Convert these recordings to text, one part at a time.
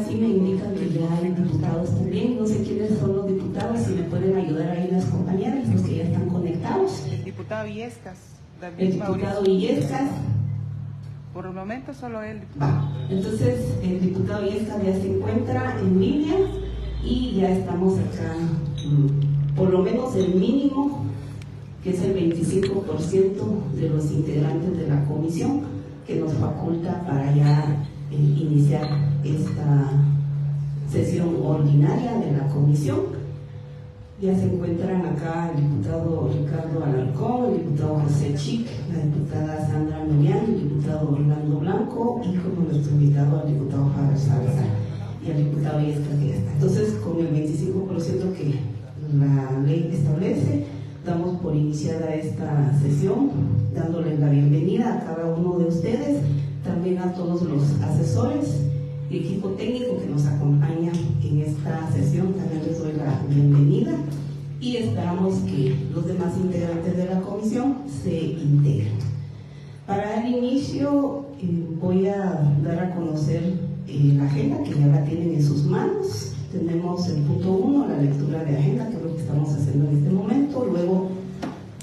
sí me indican que ya hay diputados también. No sé quiénes son los diputados, si me pueden ayudar ahí las compañeras, los que ya están conectados. El diputado Illescas. El diputado Illescas. Por el momento solo él. Va. Entonces el diputado Illescas ya se encuentra en línea y ya estamos acá, por lo menos el mínimo, que es el 25% de los integrantes de la comisión, que nos faculta para ya iniciar esta sesión ordinaria de la comisión. Ya se encuentran acá el diputado Ricardo Alarcón, el diputado José Chic, la diputada Sandra Millán, el diputado Orlando Blanco y como nuestro invitado al diputado Javier Salazar y al diputado Illescas que ya está. Entonces, con el 25% que la ley establece, damos por iniciada esta sesión, dándoles la bienvenida a cada uno de ustedes, también a todos los asesores y equipo técnico que nos acompaña en esta sesión. También les doy la bienvenida y esperamos que los demás integrantes de la comisión se integren. Para dar inicio, voy a dar a conocer la agenda, que ya la tienen en sus manos. Tenemos el punto 1, la lectura de agenda, que es lo que estamos haciendo en este momento. Luego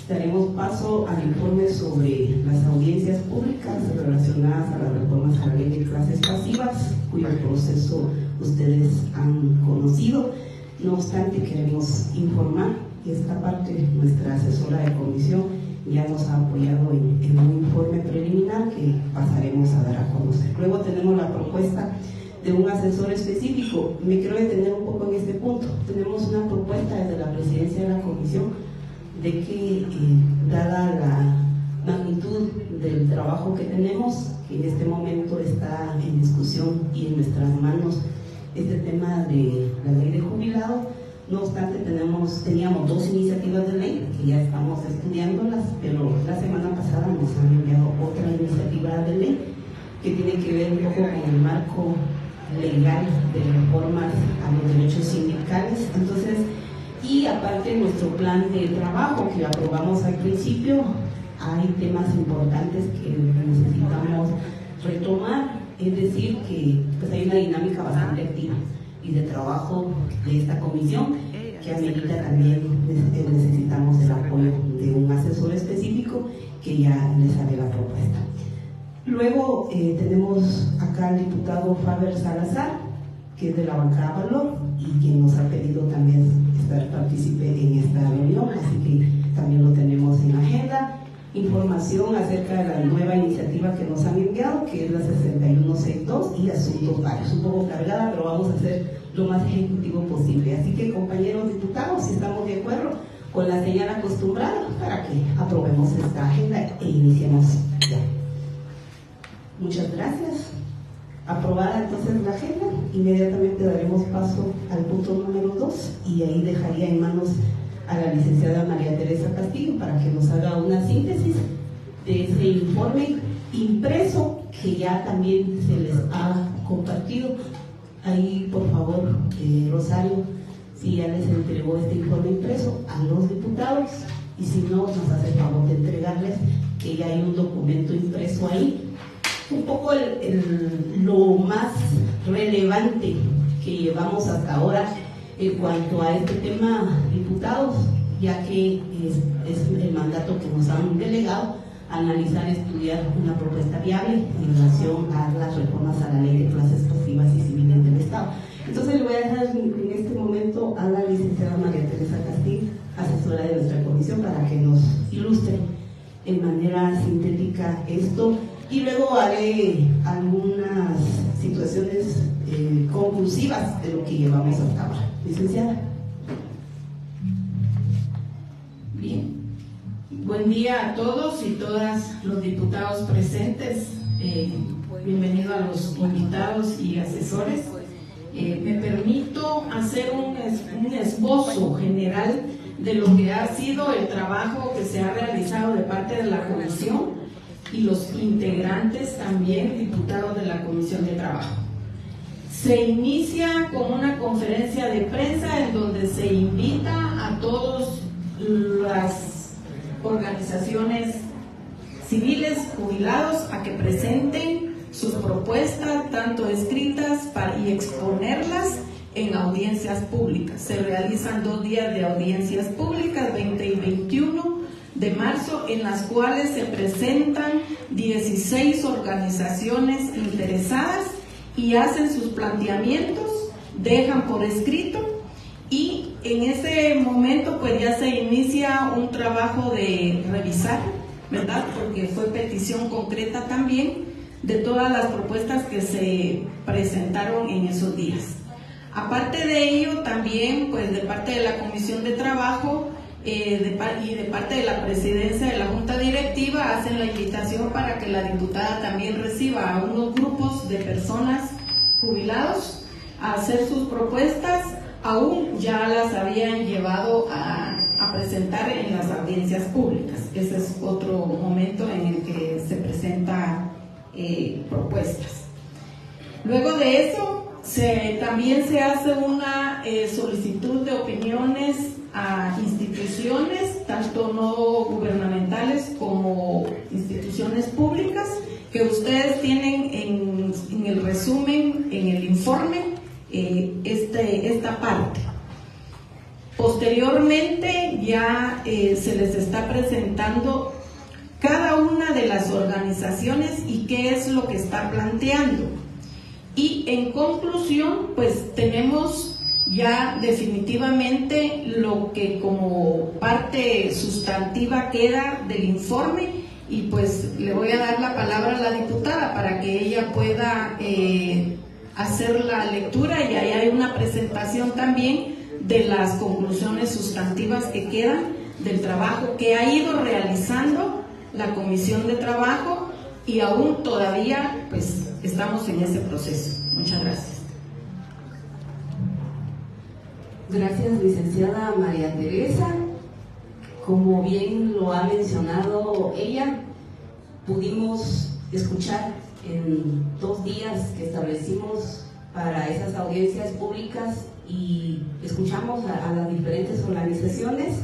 daremos paso al informe sobre las audiencias públicas relacionadas a las reformas a la ley de clases pasivas, cuyo proceso ustedes han conocido. No obstante, queremos informar que esta parte, nuestra asesora de comisión ya nos ha apoyado en un informe preliminar que pasaremos a dar a conocer. Luego tenemos la propuesta de un asesor específico. Me quiero detener un poco en este punto. Tenemos una propuesta desde la presidencia de la comisión de que, dada la magnitud del trabajo que tenemos, que en este momento está en discusión y en nuestras manos este tema de la ley de jubilado, no obstante teníamos dos iniciativas de ley que ya estamos estudiándolas, pero la semana pasada nos han enviado otra iniciativa de ley que tiene que ver un poco con el marco legal de reformas a los derechos sindicales. Entonces, y aparte nuestro plan de trabajo que aprobamos al principio, hay temas importantes que necesitamos retomar, es decir, que pues hay una dinámica bastante activa y de trabajo de esta comisión que amerita también necesitamos el apoyo de un asesor específico que ya les haré la propuesta. Luego tenemos acá al diputado Javier Salazar, que es de la bancada Valor y quien nos ha pedido también estar partícipe en esta reunión, así que también lo tenemos en agenda. Información acerca de la nueva iniciativa que nos han enviado, que es la 6162 y asuntos varios. Un poco cargada, pero vamos a hacer lo más ejecutivo posible. Así que, compañeros diputados, si estamos de acuerdo con la señal acostumbrada para que aprobemos esta agenda e iniciemos ya. Muchas gracias. Aprobada entonces la agenda, inmediatamente daremos paso al punto número 2 y ahí dejaría en manos a la licenciada María Teresa Castillo para que nos haga una síntesis de ese informe impreso que ya también se les ha compartido. Ahí, por favor, Rosario, si ya les entregó este informe impreso a los diputados, y si no, nos hace el favor de entregarles que ya hay un documento impreso ahí. Un poco lo más relevante que llevamos hasta ahora en cuanto a este tema, diputados, ya que es el mandato que nos han delegado, analizar y estudiar una propuesta viable en relación a las reformas a la ley de clases pasivas y civiles del Estado. Entonces le voy a dejar en este momento a la licenciada María Teresa Castillo, asesora de nuestra comisión, para que nos ilustre en manera sintética esto, y luego haré algunas situaciones conclusivas de lo que llevamos hasta ahora. Licenciada. Bien. Buen día a todos y todas los diputados presentes. Bienvenido a los invitados y asesores. Me permito hacer un esbozo general de lo que ha sido el trabajo que se ha realizado de parte de la comisión y los integrantes también, diputados de la Comisión de Trabajo. Se inicia con una conferencia de prensa en donde se invita a todas las organizaciones civiles jubilados a que presenten sus propuestas, tanto escritas y exponerlas en audiencias públicas. Se realizan 2 días de audiencias públicas, 20 y 21 de marzo, en las cuales se presentan 16 organizaciones interesadas y hacen sus planteamientos, dejan por escrito, y en ese momento pues ya se inicia un trabajo de revisar, ¿verdad? Porque fue petición concreta también de todas las propuestas que se presentaron en esos días. Aparte de ello, también pues de parte de la Comisión de Trabajo y de parte de la Presidencia de la Junta Directiva hacen la invitación para que la diputada también reciba a unos grupos de personas jubilados a hacer sus propuestas. Aún ya las habían llevado a presentar en las audiencias públicas. Ese es otro momento en el que se presentan propuestas. Luego de eso, también se hace una solicitud de opiniones a instituciones, tanto no gubernamentales como instituciones públicas, que ustedes tienen en el resumen, en el informe, esta parte. Posteriormente ya se les está presentando cada una de las organizaciones y qué es lo que está planteando. Y en conclusión, pues tenemos ya definitivamente lo que como parte sustantiva queda del informe, y pues le voy a dar la palabra a la diputada para que ella pueda hacer la lectura, y ahí hay una presentación también de las conclusiones sustantivas que quedan del trabajo que ha ido realizando la Comisión de Trabajo, y aún todavía pues estamos en ese proceso. Muchas gracias. Gracias, licenciada María Teresa. Como bien lo ha mencionado ella, pudimos escuchar en 2 días que establecimos para esas audiencias públicas, y escuchamos a las diferentes organizaciones,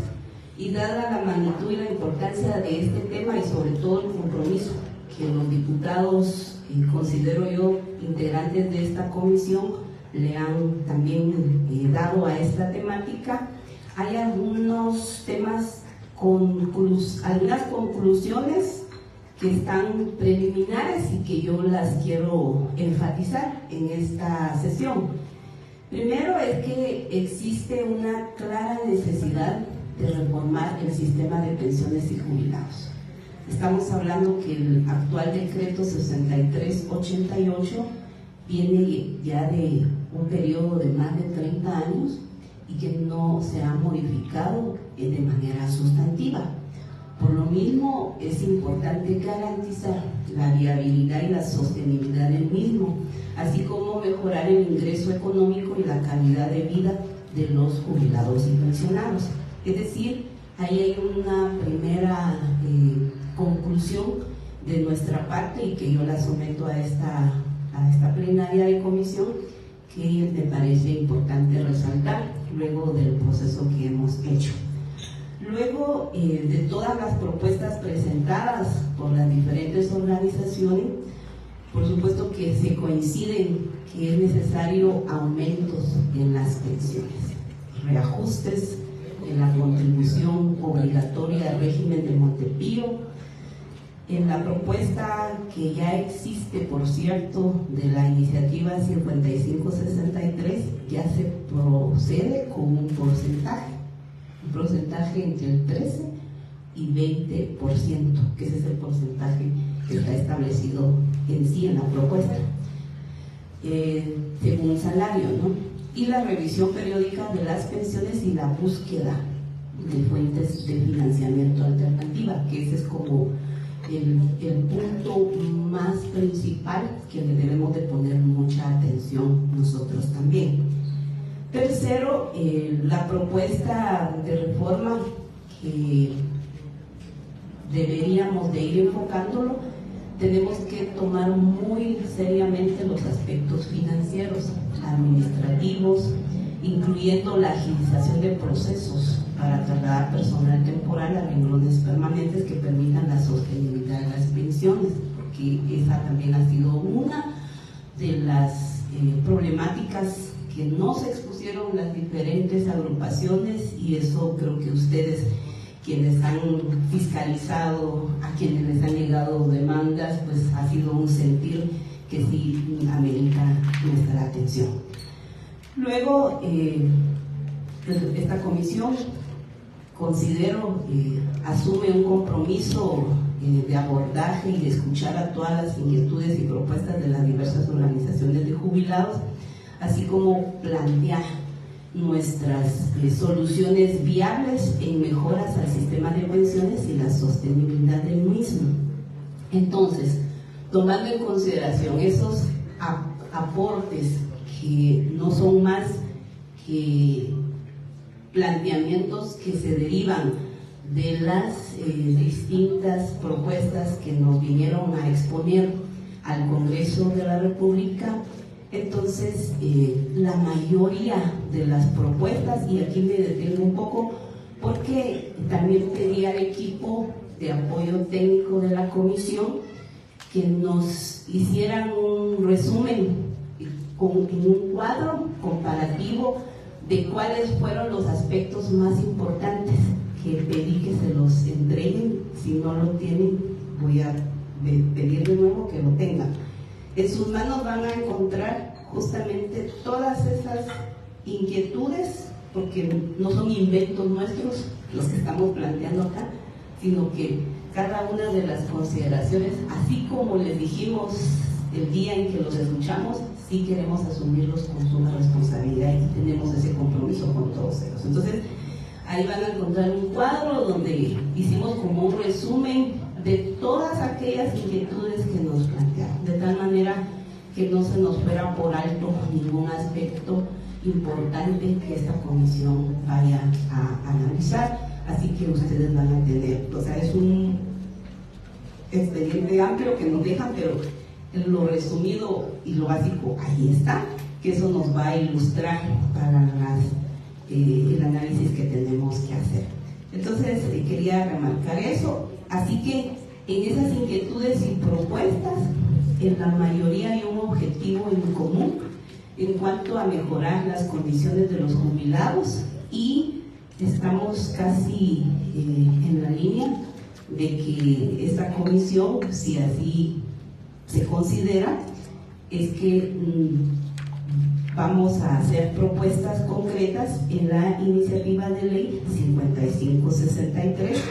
y dada la magnitud y la importancia de este tema y sobre todo el compromiso que los diputados, considero yo, integrantes de esta comisión, le han también dado a esta temática, hay algunos temas, algunas conclusiones que están preliminares y que yo las quiero enfatizar en esta sesión. Primero es que existe una clara necesidad de reformar el sistema de pensiones y jubilados. Estamos hablando que el actual decreto 6388 viene ya de un periodo de más de 30 años y que no se ha modificado de manera sustantiva. Por lo mismo, es importante garantizar la viabilidad y la sostenibilidad del mismo, así como mejorar el ingreso económico y la calidad de vida de los jubilados y pensionados. Es decir, ahí hay una primera conclusión de nuestra parte, y que yo la someto a esta plenaria de comisión, que me parece importante resaltar luego del proceso que hemos hecho. Luego de todas las propuestas presentadas por las diferentes organizaciones, por supuesto que se coinciden que es necesario aumentos en las pensiones, reajustes en la contribución obligatoria al régimen de Montepío. En la propuesta que ya existe, por cierto, de la iniciativa 5563, ya se procede con un porcentaje entre el 13 y 20%, que ese es el porcentaje que está establecido en sí en la propuesta, según salario, ¿no? Y la revisión periódica de las pensiones y la búsqueda de fuentes de financiamiento alternativa, que ese es como el punto más principal que le debemos de poner mucha atención nosotros también. Tercero, la propuesta de reforma que deberíamos de ir enfocándolo, tenemos que tomar muy seriamente los aspectos financieros, administrativos, incluyendo la agilización de procesos para trasladar personal temporal a renglones permanentes que permitan la sostenibilidad de las pensiones, porque que esa también ha sido una de las problemáticas que no se expusieron las diferentes agrupaciones, y eso creo que ustedes, quienes han fiscalizado, a quienes les han llegado demandas, pues ha sido un sentir que sí amerita nuestra atención. Luego, esta comisión, considero, asume un compromiso de abordaje y de escuchar a todas las inquietudes y propuestas de las diversas organizaciones de jubilados, así como plantear nuestras soluciones viables en mejoras al sistema de pensiones y la sostenibilidad del mismo. Entonces, tomando en consideración esos aportes que no son más que planteamientos que se derivan de las distintas propuestas que nos vinieron a exponer al Congreso de la República, entonces la mayoría de las propuestas, y aquí me detengo un poco porque también pedí al equipo de apoyo técnico de la comisión que nos hicieran un resumen en un cuadro comparativo de cuáles fueron los aspectos más importantes, que pedí que se los entreguen. Si no lo tienen, voy a pedir de nuevo que lo tengan. En sus manos van a encontrar justamente todas esas inquietudes, porque no son inventos nuestros los que estamos planteando acá, sino que cada una de las consideraciones, así como les dijimos el día en que los escuchamos, sí queremos asumirlos con suma responsabilidad y tenemos ese compromiso con todos ellos. Entonces, ahí van a encontrar un cuadro donde hicimos como un resumen de todas aquellas inquietudes que nos plantearon, de tal manera que no se nos fuera por alto ningún aspecto importante que esta comisión vaya a analizar. Así que ustedes van a tener, o sea, es un expediente amplio que nos dejan, pero lo resumido y lo básico ahí está, que eso nos va a ilustrar para el análisis que tenemos que hacer. Entonces, quería remarcar eso. Así que en esas inquietudes y propuestas, en la mayoría hay un objetivo en común en cuanto a mejorar las condiciones de los jubilados, y estamos casi en la línea de que esta comisión, si así se considera, es que vamos a hacer propuestas concretas en la iniciativa de ley 5563,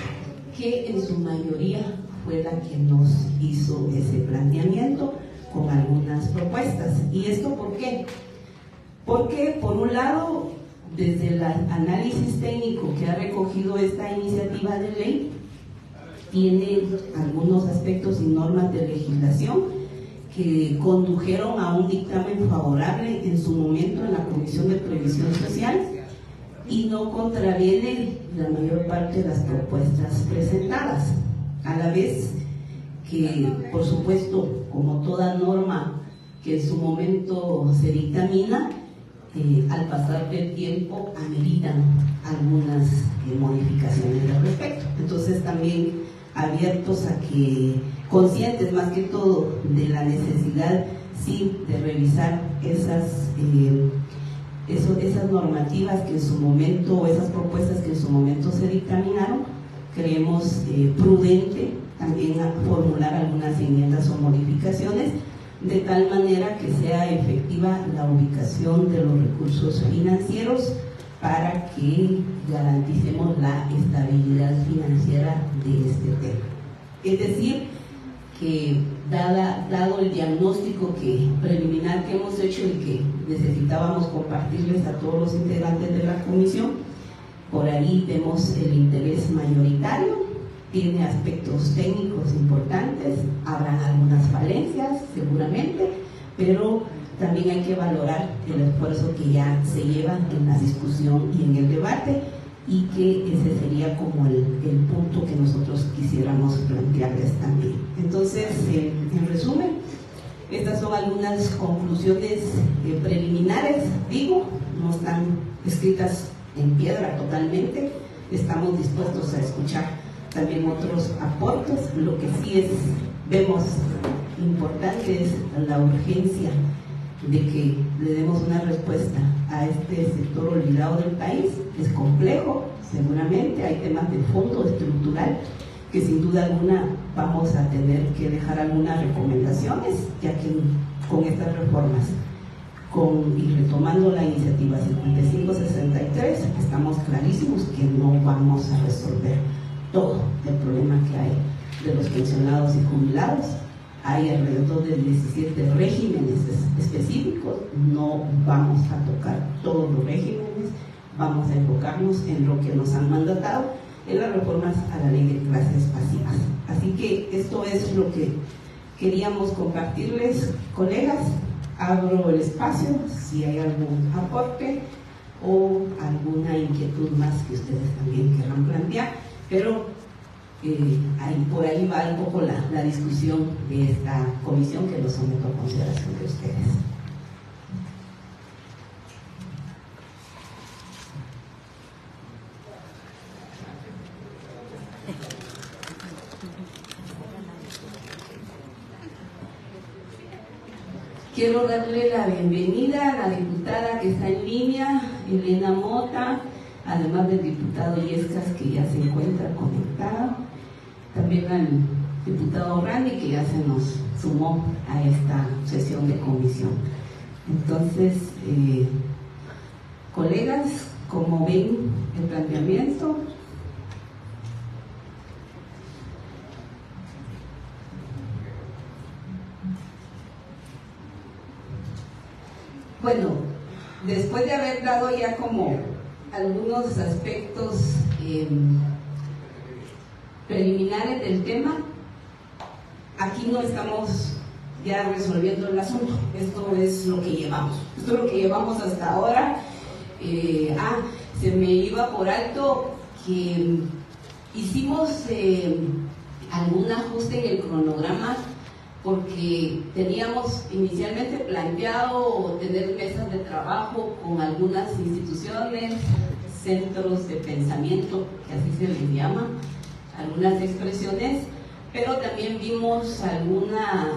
que en su mayoría fue la que nos hizo ese planteamiento con algunas propuestas. ¿Y esto por qué? Porque, por un lado, desde el análisis técnico que ha recogido esta iniciativa de ley, tiene algunos aspectos y normas de legislación que condujeron a un dictamen favorable en su momento en la Comisión de Previsión Social, y no contraviene la mayor parte de las propuestas presentadas, a la vez que, por supuesto, como toda norma que en su momento se dictamina, al pasar del tiempo ameritan algunas modificaciones al respecto. Entonces, también abiertos a que, conscientes más que todo de la necesidad, sí, de revisar esas normativas que en su momento, o esas propuestas que en su momento se dictaminaron, creemos prudente también formular algunas enmiendas o modificaciones, de tal manera que sea efectiva la ubicación de los recursos financieros para que garanticemos la estabilidad financiera de este tema. Es decir, que dado el diagnóstico preliminar que hemos hecho y que necesitábamos compartirles a todos los integrantes de la comisión, por ahí vemos el interés mayoritario, tiene aspectos técnicos importantes, habrá algunas falencias seguramente, pero también hay que valorar el esfuerzo que ya se lleva en la discusión y en el debate, y que ese sería como el punto que nosotros quisiéramos plantearles también. Entonces, en resumen, estas son algunas conclusiones preliminares, digo, no están escritas en piedra totalmente, estamos dispuestos a escuchar también otros aportes. Lo que sí vemos importante es la urgencia de que le demos una respuesta a este sector olvidado del país. Es complejo, seguramente, hay temas de fondo estructural que sin duda alguna vamos a tener que dejar algunas recomendaciones, ya que con estas reformas y retomando la iniciativa 5563 estamos clarísimos que no vamos a resolver todo el problema que hay de los pensionados y jubilados. Hay alrededor de 17 regímenes específicos, no vamos a tocar todos los regímenes, vamos a enfocarnos en lo que nos han mandatado en las reformas a la ley de clases pasivas. Así que esto es lo que queríamos compartirles, colegas. Abro el espacio si hay algún aporte o alguna inquietud más que ustedes también quieran plantear, pero por ahí va un poco la discusión de esta comisión que lo someto a consideración de ustedes. Quiero darle la bienvenida a la diputada que está en línea, Elena Mota, además del diputado Yescas, que ya se encuentra conectado, también al diputado Randy, que ya se nos sumó a esta sesión de comisión. Entonces, colegas, como ven el planteamiento, bueno, después de haber dado ya como algunos aspectos preliminares del tema, aquí no estamos ya resolviendo el asunto. Esto es lo que llevamos. Esto es lo que llevamos hasta ahora. Se me iba por alto que hicimos algún ajuste en el cronograma, porque teníamos inicialmente planteado tener mesas de trabajo con algunas instituciones, centros de pensamiento, que así se les llama, algunas expresiones, pero también vimos alguna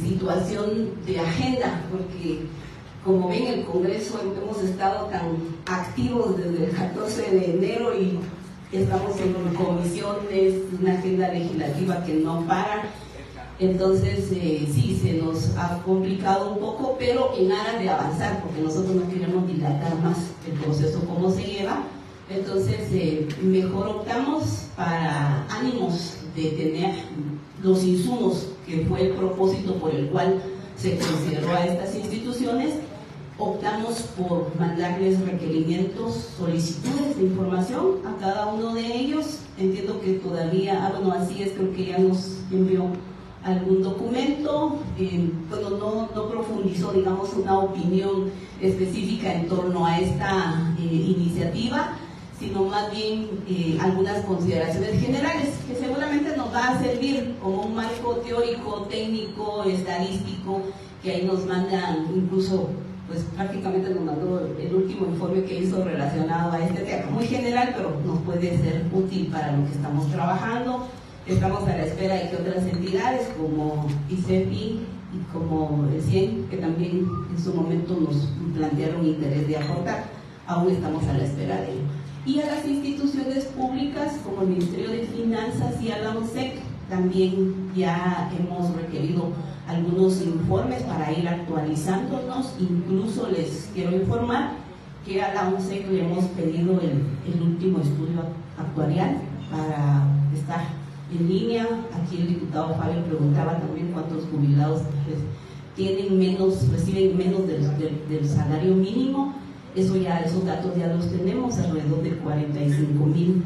situación de agenda, porque como ven, el Congreso hemos estado tan activos desde el 14 de enero y estamos en comisiones, una agenda legislativa que no para. Entonces, sí, se nos ha complicado un poco, pero en aras de avanzar, porque nosotros no queremos dilatar más el proceso como se lleva. Entonces, mejor optamos, para ánimos de tener los insumos, que fue el propósito por el cual se consideró a estas instituciones, optamos por mandarles requerimientos, solicitudes de información a cada uno de ellos. Entiendo que todavía, así es, creo que ya nos envió algún documento. No profundizó, digamos, una opinión específica en torno a esta iniciativa, sino más bien algunas consideraciones generales que seguramente nos va a servir como un marco teórico, técnico, estadístico, que ahí nos mandan, incluso pues prácticamente nos mandó el último informe que hizo relacionado a este tema, muy general, pero nos puede ser útil para lo que estamos trabajando. Estamos a la espera de que otras entidades como ICEPI y como el CIEN, que también en su momento nos plantearon interés de aportar, aún estamos a la espera de ello. Y a las instituciones públicas como el Ministerio de Finanzas y a la ONSEC también ya hemos requerido algunos informes para ir actualizándonos. Incluso les quiero informar que a la ONSEC le hemos pedido el último estudio actuarial para estar en línea. Aquí el diputado Fabio preguntaba también cuántos jubilados reciben menos del salario mínimo. Esos datos ya los tenemos, alrededor de 45,000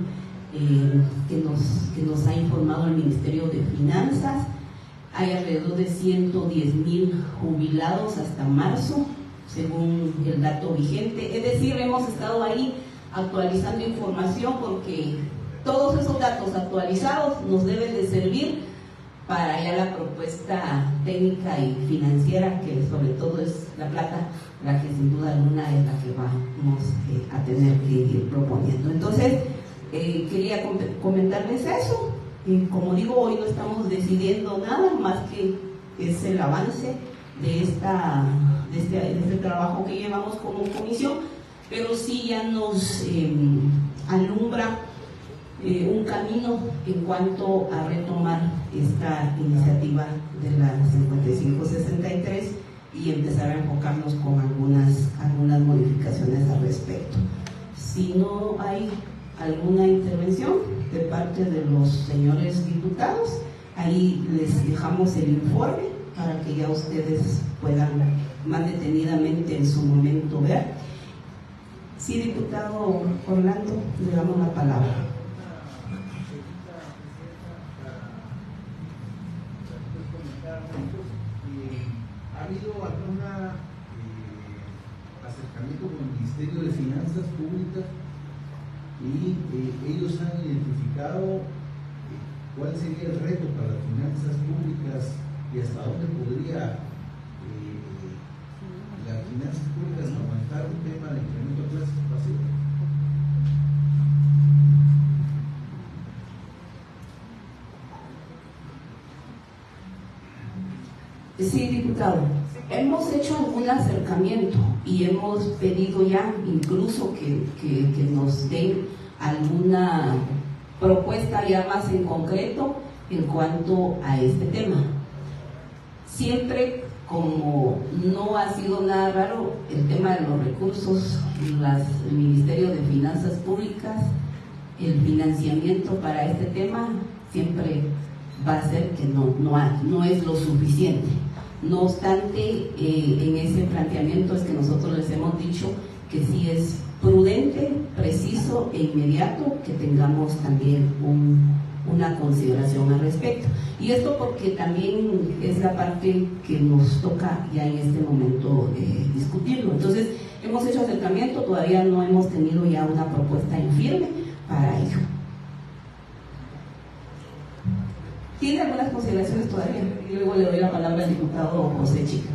que nos ha informado el Ministerio de Finanzas. Hay alrededor de 110,000 jubilados hasta marzo, según el dato vigente. Es decir, hemos estado ahí actualizando información, porque todos esos datos actualizados nos deben de servir para ya la propuesta técnica y financiera, que sobre todo es la plata, la que sin duda alguna es la que vamos a tener que ir proponiendo. Entonces, quería comentarles eso. Como digo, hoy no estamos decidiendo nada más que es el avance de este trabajo que llevamos como comisión, pero sí ya nos alumbra un camino en cuanto a retomar esta iniciativa de la 5563 y empezar a enfocarnos con algunas modificaciones al respecto. Si no hay alguna intervención de parte de los señores diputados, ahí les dejamos el informe para que ya ustedes puedan más detenidamente en su momento ver. Sí, diputado Orlando, le damos la palabra. ¿Ha habido algún acercamiento con el Ministerio de Finanzas Públicas y ellos han identificado cuál sería el reto para las finanzas públicas y hasta dónde podría las finanzas públicas aguantar un tema de incremento de clases pasivas? Sí, diputado. Hemos hecho algún acercamiento y hemos pedido ya incluso que nos den alguna propuesta ya más en concreto en cuanto a este tema. Siempre, como no ha sido nada raro el tema de los recursos, el Ministerio de Finanzas Públicas, el financiamiento para este tema siempre va a ser que no es lo suficiente. No obstante, en ese planteamiento es que nosotros les hemos dicho que sí es prudente, preciso e inmediato que tengamos también una consideración al respecto. Y esto porque también es la parte que nos toca ya en este momento discutirlo. Entonces, hemos hecho acercamiento, todavía no hemos tenido ya una propuesta en firme para ello. ¿Tiene algunas consideraciones todavía? Y luego le doy la palabra al diputado José Chica.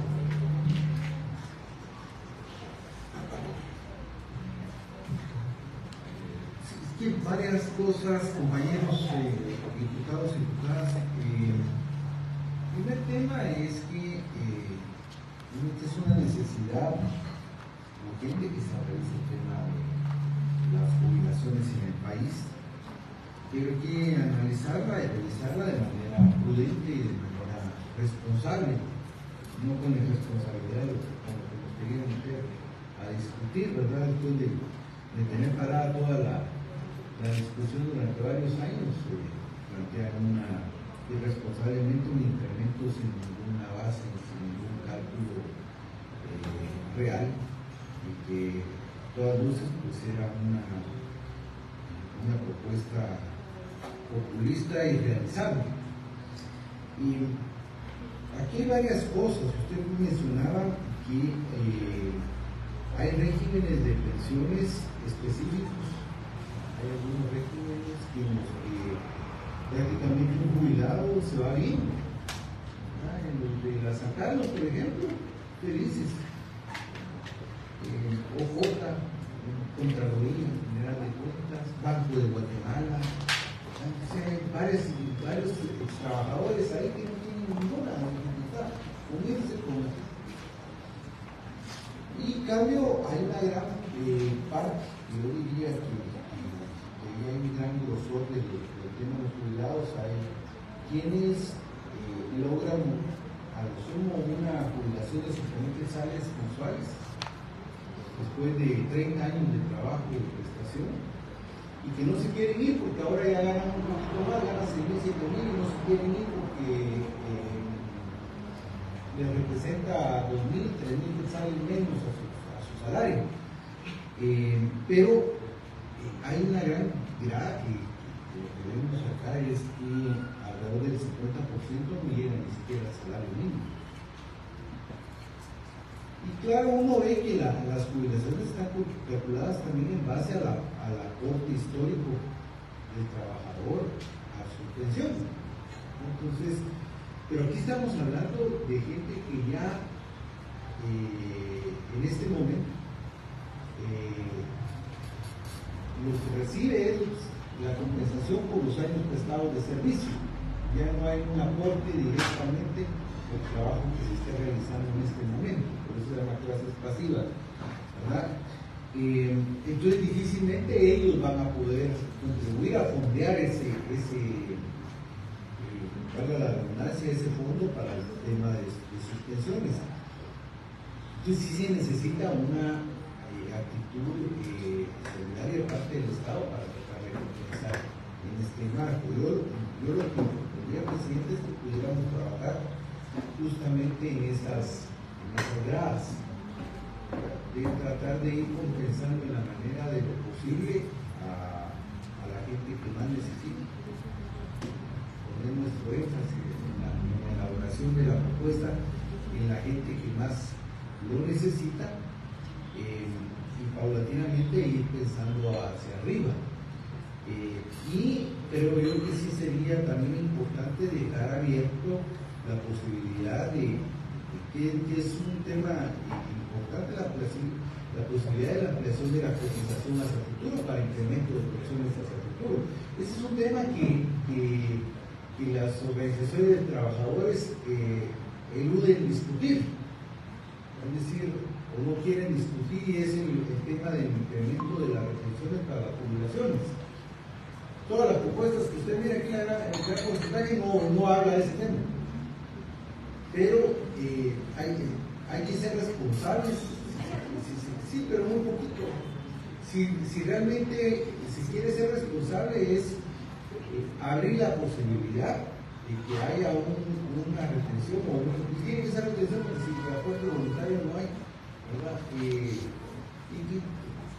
Es que varias cosas, compañeros diputados y diputadas. El primer tema es que es una necesidad urgente que se revise el tema de las jubilaciones en el país. Pero hay que analizarla y revisarla de manera prudente y de manera responsable, no con la irresponsabilidad de lo que nos querían meter a discutir, ¿verdad? Después de tener parada toda la discusión durante varios años, plantearon irresponsablemente un incremento sin ninguna base, sin ningún cálculo real, y que todas luces pues era una propuesta populista y realizable. Y aquí hay varias cosas. Usted mencionaba que hay regímenes de pensiones específicos, hay algunos regímenes que prácticamente un jubilado se va bien, en los de la San Carlos, por ejemplo, felices. OJ, Contraloría General de Cuentas, Banco de Guatemala. Hay varios trabajadores ahí que no tienen ninguna dificultad unirse con eso. Y en cambio hay una gran parte, yo diría que hay un gran grosor del tema de los jubilados. Hay quienes logran a lo sumo una jubilación de simplemente sales mensuales después de 30 años de trabajo y de prestación, y que no se quieren ir porque ahora ya ganan un poquito más, ganan 6.000, 7.000, y no se quieren ir porque les representa 2.000, 3.000 quetzales menos a su salario. Pero hay una gran tirada que lo que debemos sacar es que alrededor del 50% no llega ni siquiera al salario mínimo. Y claro, uno ve que las jubilaciones están calculadas también en base a la aporte histórico del trabajador a su pensión. Entonces, pero aquí estamos hablando de gente que ya en este momento lo que recibe es la compensación por los años prestados de servicio. Ya no hay un aporte directamente el trabajo que se está realizando en este momento, por eso se llama clases pasivas, ¿verdad? Entonces difícilmente ellos van a poder contribuir a fondear valga la redundancia, ese fondo para el tema de sus pensiones. Entonces sí se necesita una actitud solidaria de parte del Estado para tratar de compensar en este marco. Yo lo que propondría, presidente, es que pudiéramos trabajar justamente en esas gradas, de tratar de ir compensando en la manera de lo posible a la gente que más necesita. Poner nuestro énfasis en la elaboración de la propuesta en la gente que más lo necesita y paulatinamente ir pensando hacia arriba. Pero yo creo que sí sería también importante dejar abierto la posibilidad de que es un tema importante, la posibilidad de la ampliación de la cotización hacia el futuro para incremento de pensiones hacia el futuro. Ese es un tema que las organizaciones de trabajadores eluden discutir, es decir, o no quieren discutir, y es el tema del incremento de las retenciones para las jubilaciones. Todas las propuestas que usted mira aquí en el gran porcentaje no habla de ese tema, pero hay que ser responsables, sí, pero muy poquito. Si realmente se quiere ser responsable es abrir la posibilidad de que haya una retención, o tiene que ser retención, pero si el acuerdo voluntario no hay, ¿verdad?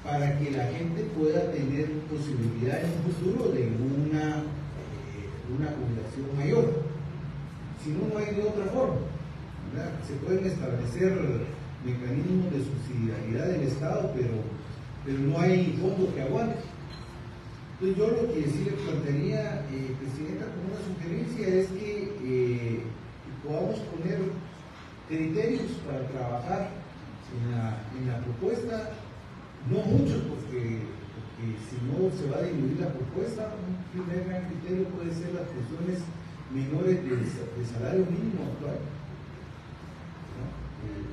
Para que la gente pueda tener posibilidad en un futuro de una jubilación mayor. Si no, no hay de otra forma, ¿verdad? Se pueden establecer mecanismos de subsidiariedad del Estado, pero no hay fondo que aguante. Entonces yo lo que sí le plantearía, Presidenta, como una sugerencia es que podamos poner criterios para trabajar en la propuesta, no muchos, porque si no se va a diluir la propuesta. Un primer gran criterio puede ser las pensiones menores del salario mínimo actual, ¿no?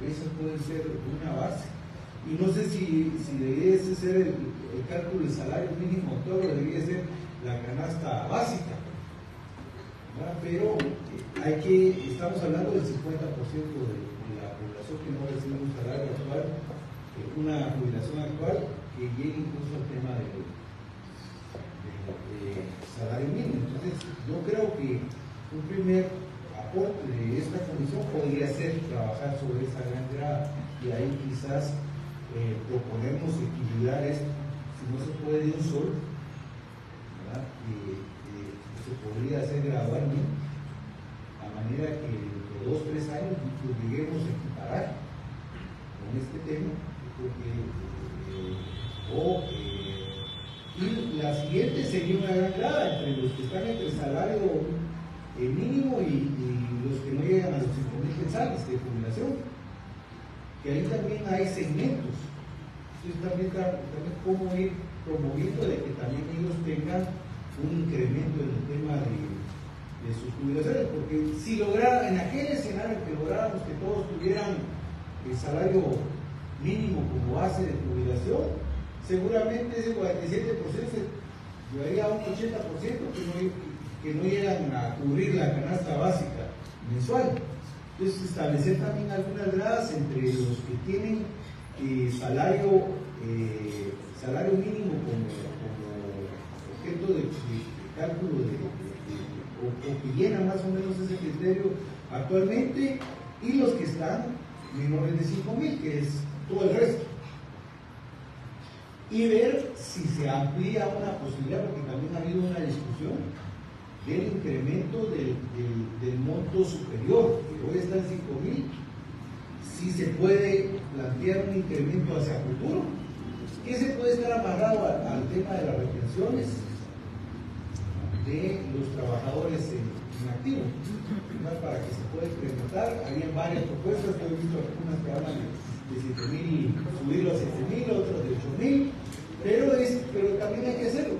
Esa puede ser una base. Y no sé si debería ser el cálculo del salario mínimo actual o debería ser la canasta básica, ¿verdad? Pero estamos hablando del 50% de la población que no recibe un salario actual, una jubilación actual, que llegue incluso al tema del salario mínimo. Entonces yo creo que un primer aporte de esta comisión podría ser trabajar sobre esa gran grada, y ahí quizás proponernos equilibrar esto. Si no se puede de un solo, ¿verdad? Se podría hacer gradualmente, a manera que de 2 o 3 años nos lleguemos a equiparar con este tema, y la siguiente sería una gran grada entre los que están entre el salario mínimo y los que no llegan a los 5.000 quetzales de jubilación, que ahí también hay segmentos. Entonces también cómo ir promoviendo de que también ellos tengan un incremento en el tema de sus jubilaciones, porque si lograran, en aquel escenario que lográramos que todos tuvieran el salario mínimo como base de jubilación, seguramente ese 47% se llevaría a un 80% que no llegan a cubrir la canasta básica mensual. Entonces establecer también algunas gradas entre los que tienen salario mínimo como objeto de cálculo o que llenan más o menos ese criterio actualmente, y los que están menores de 5.000, que es todo el resto, y ver si se amplía una posibilidad, porque también ha habido una discusión del incremento del monto superior, que hoy está en 5.000, si se puede plantear un incremento hacia el futuro, que se puede estar amarrado al tema de las retenciones de los trabajadores en activo, ¿no? Para que se pueda incrementar. Había varias propuestas, yo he visto algunas que hablan de 7.000 y subirlo a 7.000, otras de 8.000, pero también hay que hacerlo,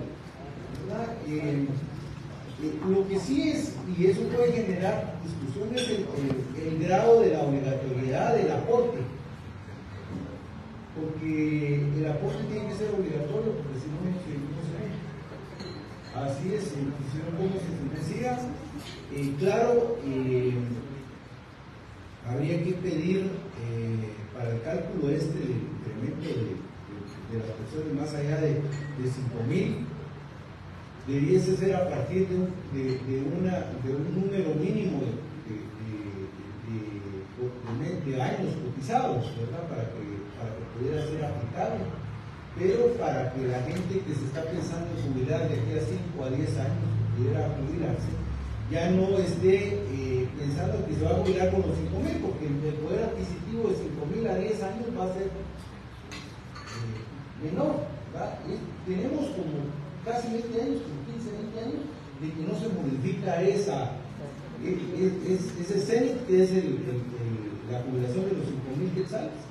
¿verdad? Lo que sí es, y eso puede generar discusiones, el el aporte tiene que ser obligatorio, porque si no, seguimos ahí. Así es, como se decía, claro, habría que pedir para el cálculo del incremento de las personas más allá de 5,000, debiese ser a partir de un número mínimo de años cotizados, ¿verdad? Para que pudiera ser aplicable, pero para que la gente que se está pensando en jubilar de aquí a 5 a 10 años pudiera jubilarse, ya no esté pensando que se va a jubilar con los 5,000, porque el poder adquisitivo de 5,000 a 10 años va a ser menor, ¿verdad? Tenemos como casi 20 años, como 15, 20 años, de que no se modifica ese cenit, que es la jubilación de los 5,000 quetzales.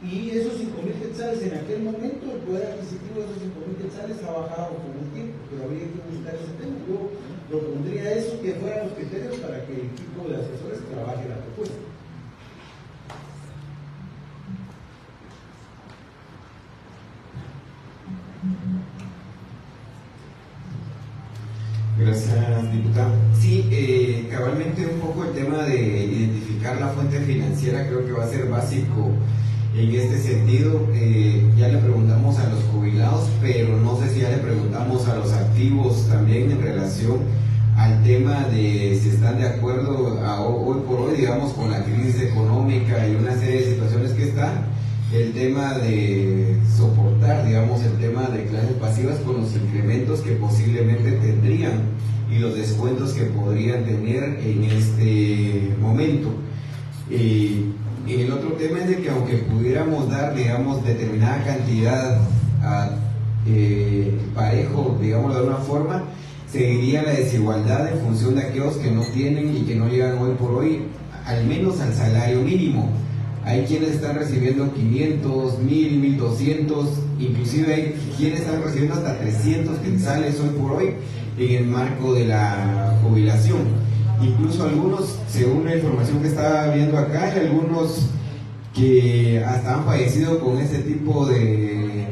Y esos 5,000 quetzales en aquel momento, el poder adquisitivo de esos 5,000 quetzales ha bajado con el tiempo, pero habría que buscar ese tema. Yo propondría eso, que fueran los criterios para que el equipo de asesores trabaje la propuesta. Gracias, diputado. Sí, cabalmente un poco el tema de identificar la fuente financiera creo que va a ser básico en este sentido. Ya le preguntamos a los jubilados, pero no sé si ya le preguntamos a los activos también en relación al tema de si están de acuerdo hoy por hoy, digamos, con la crisis económica y una serie de situaciones que están, el tema de soportar, digamos, el tema de clases pasivas con los incrementos que posiblemente tendrían y los descuentos que podrían tener en este momento. El otro tema es de que aunque pudiéramos dar, digamos, determinada cantidad parejo, digámoslo de alguna forma, seguiría la desigualdad en función de aquellos que no tienen y que no llegan hoy por hoy, al menos al salario mínimo. Hay quienes están recibiendo 500, 1000, 1200, inclusive hay quienes están recibiendo hasta 300 quetzales hoy por hoy en el marco de la jubilación. Incluso algunos, según la información que estaba viendo acá, hay algunos que hasta han fallecido con ese tipo de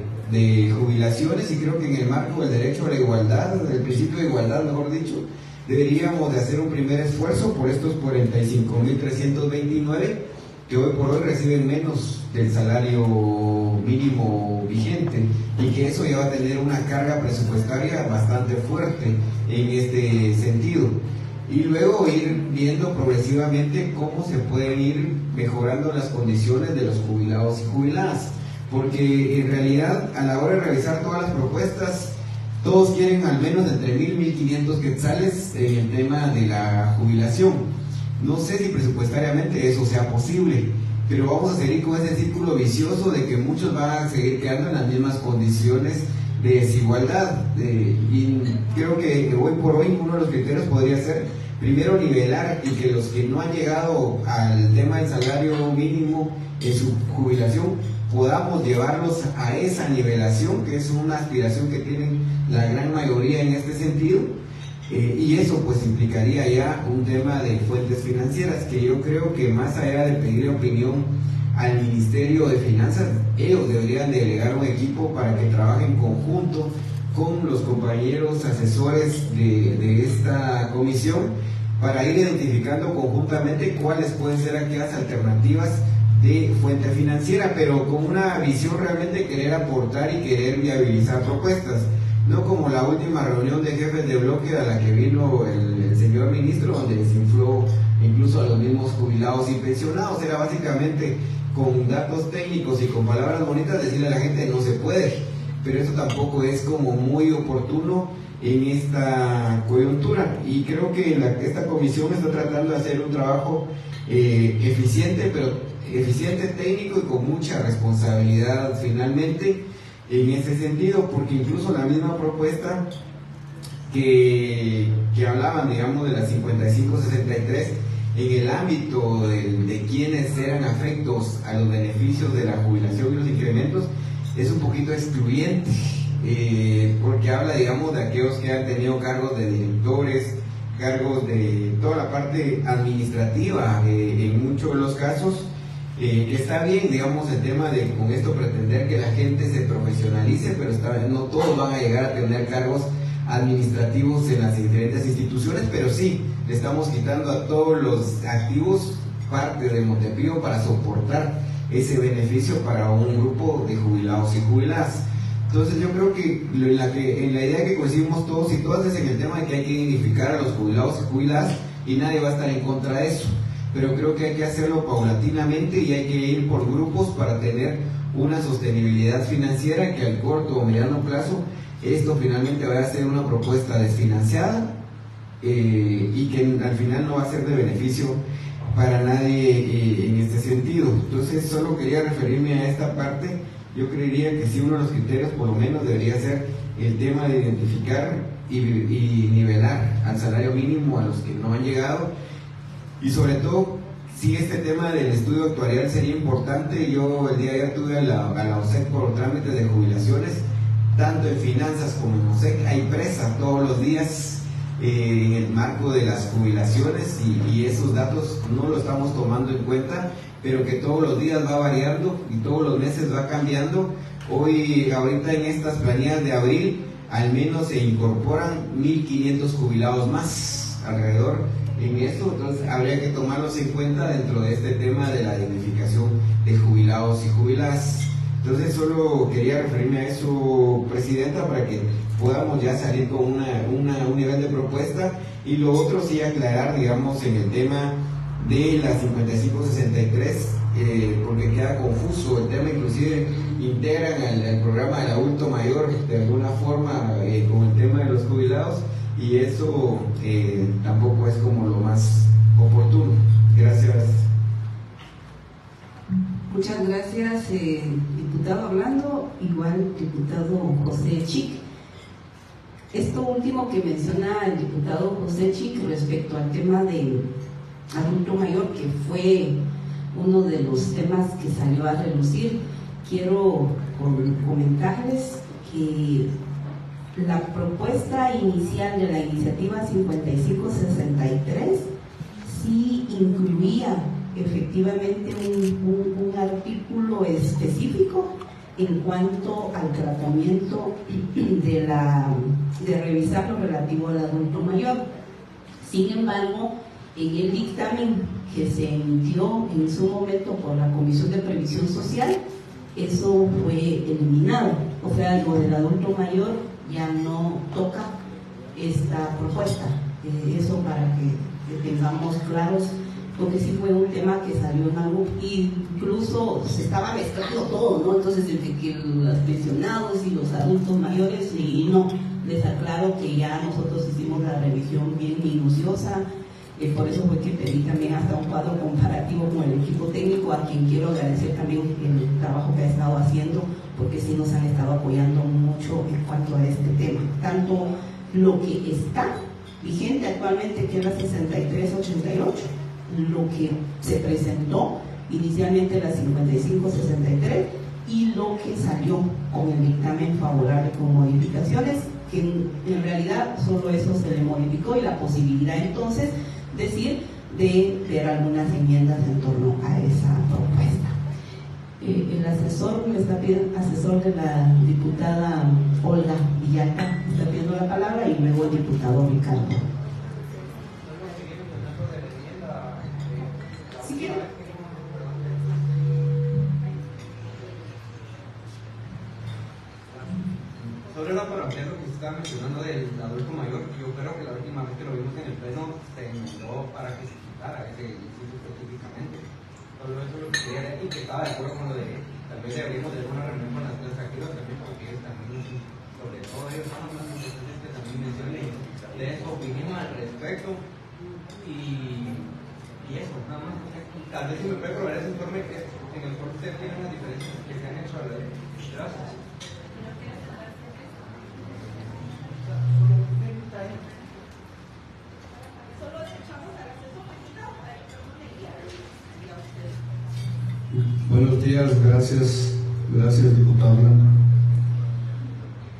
jubilaciones, y creo que en el marco del derecho a la igualdad, del principio de igualdad, mejor dicho, deberíamos de hacer un primer esfuerzo por estos 45,329 que hoy por hoy reciben menos del salario mínimo vigente, y que eso ya va a tener una carga presupuestaria bastante fuerte en este sentido. Y luego ir viendo progresivamente cómo se pueden ir mejorando las condiciones de los jubilados y jubiladas, porque en realidad a la hora de realizar todas las propuestas, todos quieren al menos entre 1,000 y 1,500 quetzales en el tema de la jubilación. No sé si presupuestariamente eso sea posible, pero vamos a seguir con ese círculo vicioso de que muchos van a seguir quedando en las mismas condiciones de desigualdad. Y creo que hoy por hoy uno de los criterios podría ser primero nivelar, y que los que no han llegado al tema del salario mínimo en su jubilación podamos llevarlos a esa nivelación, que es una aspiración que tienen la gran mayoría en este sentido. Y eso pues implicaría ya un tema de fuentes financieras, que yo creo que más allá de pedir opinión al Ministerio de Finanzas, ellos deberían delegar un equipo para que trabaje en conjunto con los compañeros asesores de esta comisión, para ir identificando conjuntamente cuáles pueden ser aquellas alternativas de fuente financiera, pero con una visión realmente de querer aportar y querer viabilizar propuestas. No como la última reunión de jefes de bloque a la que vino el señor ministro, donde desinfló incluso a los mismos jubilados y pensionados. Era básicamente con datos técnicos y con palabras bonitas decirle a la gente no se puede, pero eso tampoco es como muy oportuno en esta coyuntura. Y creo que esta comisión está tratando de hacer un trabajo eficiente, pero eficiente técnico y con mucha responsabilidad finalmente en ese sentido, porque incluso la misma propuesta que hablaban, digamos, de las 5563 en el ámbito de quienes eran afectos a los beneficios de la jubilación y los incrementos, es un poquito excluyente, porque habla, digamos, de aquellos que han tenido cargos de directores, cargos de toda la parte administrativa, en muchos de los casos, que está bien, digamos, el tema de con esto pretender que la gente se profesionalice, pero no todos van a llegar a tener cargos administrativos en las diferentes instituciones, pero sí, le estamos quitando a todos los activos parte del Montepío para soportar ese beneficio para un grupo de jubilados y jubiladas. Entonces yo creo que en la idea que coincidimos todos y todas es en el tema de que hay que identificar a los jubilados y jubiladas y nadie va a estar en contra de eso, pero creo que hay que hacerlo paulatinamente y hay que ir por grupos para tener una sostenibilidad financiera que al corto o mediano plazo esto finalmente va a ser una propuesta desfinanciada y que al final no va a ser de beneficio para nadie en este sentido. Entonces solo quería referirme a esta parte. Yo creería que sí, uno de los criterios por lo menos debería ser el tema de identificar y nivelar al salario mínimo a los que no han llegado, y sobre todo sí, este tema del estudio actuarial sería importante. Yo el día de ayer tuve a la OSEC por trámites de jubilaciones, tanto en finanzas como en OSEC hay presa todos los días en el marco de las jubilaciones y esos datos no lo estamos tomando en cuenta, pero que todos los días va variando y todos los meses va cambiando. Ahorita en estas planillas de abril al menos se incorporan 1.500 jubilados más alrededor en esto, entonces habría que tomarlos en cuenta dentro de este tema de la dignificación de jubilados y jubiladas. Entonces solo quería referirme a eso, Presidenta, para que podamos ya salir con un nivel de propuesta. Y lo otro sí aclarar, digamos, en el tema de la 5563, porque queda confuso el tema, inclusive integran al programa del adulto mayor de alguna forma con el tema de los jubilados, y eso tampoco es como lo más oportuno. Gracias. Muchas gracias, diputado Orlando, igual diputado José Chic. Esto último que menciona el diputado José Chic respecto al tema del adulto mayor, que fue uno de los temas que salió a relucir, quiero comentarles que la propuesta inicial de la iniciativa 5563 sí incluía efectivamente un artículo específico en cuanto al tratamiento de revisar lo relativo al adulto mayor. Sin embargo, en el dictamen que se emitió en su momento por la Comisión de Previsión Social, eso fue eliminado. O sea, lo del adulto mayor ya no toca esta propuesta. Eso para que tengamos claros, porque sí fue un tema que salió en algo, incluso se estaba mezclando todo, ¿no? Entonces, entre que los pensionados y los adultos mayores, y no, les aclaro que ya nosotros hicimos la revisión bien minuciosa. Por eso fue que pedí también hasta un cuadro comparativo con el equipo técnico, a quien quiero agradecer también el trabajo que ha estado haciendo, porque sí nos han estado apoyando mucho en cuanto a este tema. Tanto lo que está vigente actualmente, que es la 6388, lo que se presentó inicialmente la 5563 y lo que salió con el dictamen favorable con modificaciones, que en realidad solo eso se le modificó, y la posibilidad entonces decir de ver algunas enmiendas en torno a esa propuesta. El asesor me está pidiendo, asesor de la diputada Olga Villalta, está pidiendo la palabra, y luego el diputado Ricardo. ¿Sí quiere? Sobre la paraplia, lo que se estaba mencionando del adulto mayor, yo creo que la última vez que lo vimos en el pleno se enmendó para que se quitara ese inciso específicamente. Solo eso es lo que quería decir, y que estaba de acuerdo con lo de tal vez deberíamos de alguna reunión con las tres activas también, porque ellos también, sobre todo ellos, son las instituciones que también mencionen de su opinión al respecto, y eso, nada más. Tal vez si me puede probar ese informe que en el cual ustedes tienen las diferencias que se han hecho a la ley. Gracias. Buenos días, gracias diputado Blanco.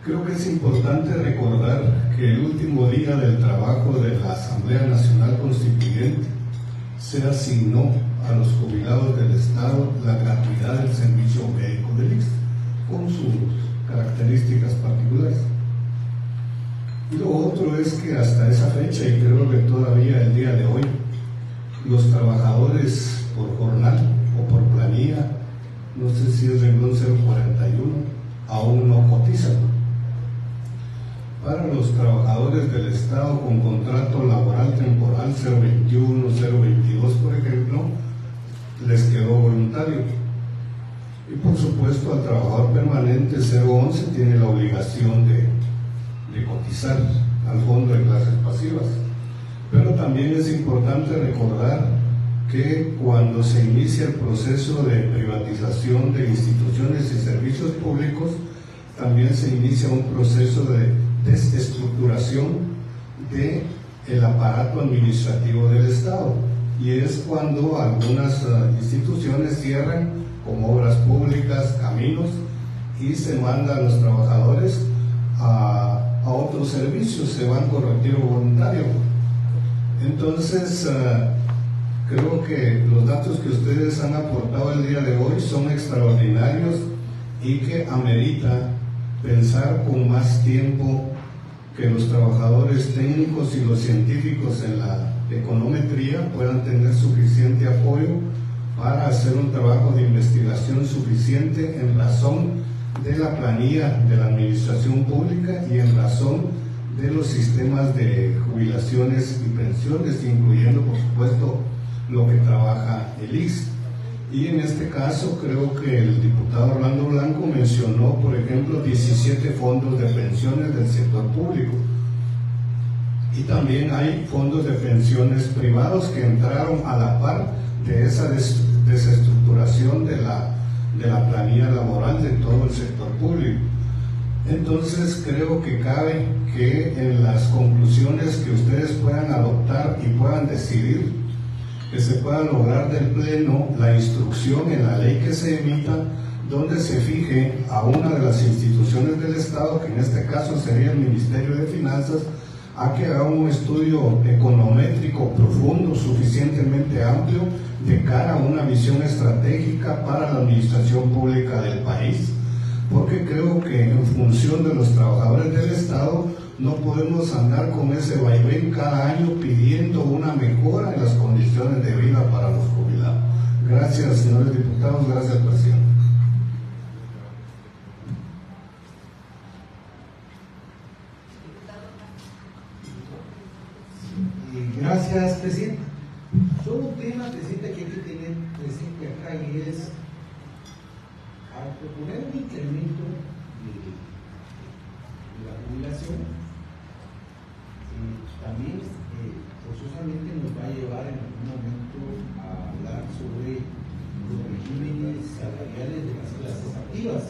Creo que es importante recordar que el último día del trabajo de la Asamblea Nacional Constituyente se asignó a los jubilados del Estado la gratuidad del servicio médico del IX, con sus características particulares. Y lo otro es que hasta esa fecha, y creo que todavía el día de hoy, los trabajadores por jornal o por planilla, no sé si es renglón 041, aún no cotizan. Para los trabajadores del Estado con contrato laboral temporal 021, 022, por ejemplo, les quedó voluntario. Y por supuesto al trabajador permanente 011 tiene la obligación de cotizar al fondo de clases pasivas. Pero también es importante recordar que cuando se inicia el proceso de privatización de instituciones y servicios públicos, también se inicia un proceso de desestructuración del aparato administrativo del Estado, y es cuando algunas instituciones cierran, como obras públicas, caminos, y se manda a los trabajadores a otros servicios, se van con retiro voluntario. Entonces creo que los datos que ustedes han aportado el día de hoy son extraordinarios y que amerita pensar con más tiempo que los trabajadores técnicos y los científicos en la econometría puedan tener suficiente apoyo para hacer un trabajo de investigación suficiente en razón de la planilla de la administración pública y en razón de los sistemas de jubilaciones y pensiones, incluyendo por supuesto lo que trabaja el IX. Y en este caso creo que el diputado Orlando Blanco mencionó, por ejemplo, 17 fondos de pensiones del sector público, y también hay fondos de pensiones privados que entraron a la par de esa desestructuración de la planilla laboral de todo el sector público. Entonces creo que cabe que en las conclusiones que ustedes puedan adoptar y puedan decidir, que se pueda lograr del Pleno la instrucción en la ley que se emita, donde se fije a una de las instituciones del Estado, que en este caso sería el Ministerio de Finanzas, a que haga un estudio econométrico profundo, suficientemente amplio, de cara a una visión estratégica para la administración pública del país, porque creo que en función de los trabajadores del Estado no podemos andar con ese vaivén cada año pidiendo una mejora en las condiciones de vida para los jubilados. Gracias, señores diputados, gracias, presidente. Gracias, presidente. Solo un tema, presidente, que hay que tener presente acá, y es al proponer un incremento de la jubilación, también forzosamente nos va a llevar en algún momento a hablar sobre los regímenes salariales de las clases activas.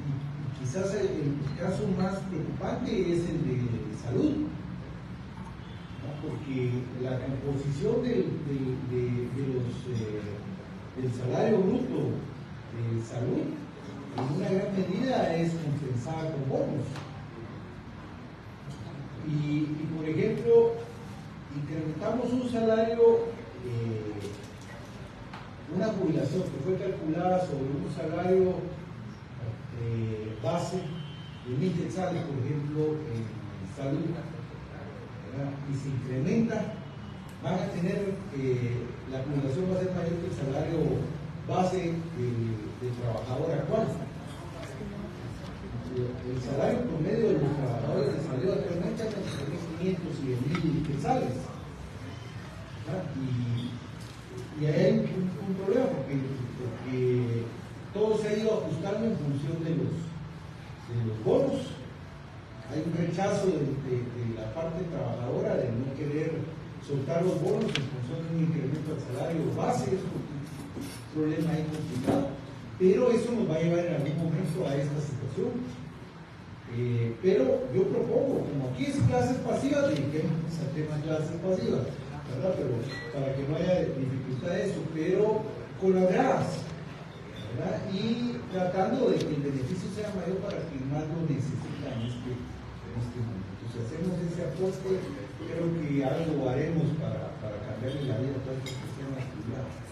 Y quizás el caso más preocupante es el de salud, ¿no? Porque la composición del salario bruto de salud en una gran medida es compensada con bonos. Y por ejemplo, incrementamos un salario, una jubilación que fue calculada sobre un salario base de 1,000 quetzales, por ejemplo, en salud, ¿verdad? Y se incrementa, van a tener, la jubilación va a ser mayor que el salario base del trabajador actual. El salario promedio de los trabajadores de salud actualmente es entre 1,500 y 1,000 quetzales. Y ahí hay un problema porque todo se ha ido ajustando en función de los bonos. Hay un rechazo de la parte trabajadora de no querer soltar los bonos en función de un incremento del salario base. Es un problema ahí complicado, pero eso nos va a llevar en algún momento a esta situación. Pero yo propongo, como aquí es clases pasivas, dediquemos al tema clases pasivas, ¿verdad? Pero para que no haya dificultad de eso, pero con las gradas, ¿verdad? Y tratando de que el beneficio sea mayor para quien más lo necesita en este momento. Si hacemos ese aporte, creo que algo haremos para cambiarle la vida a todas las personas jubiladas.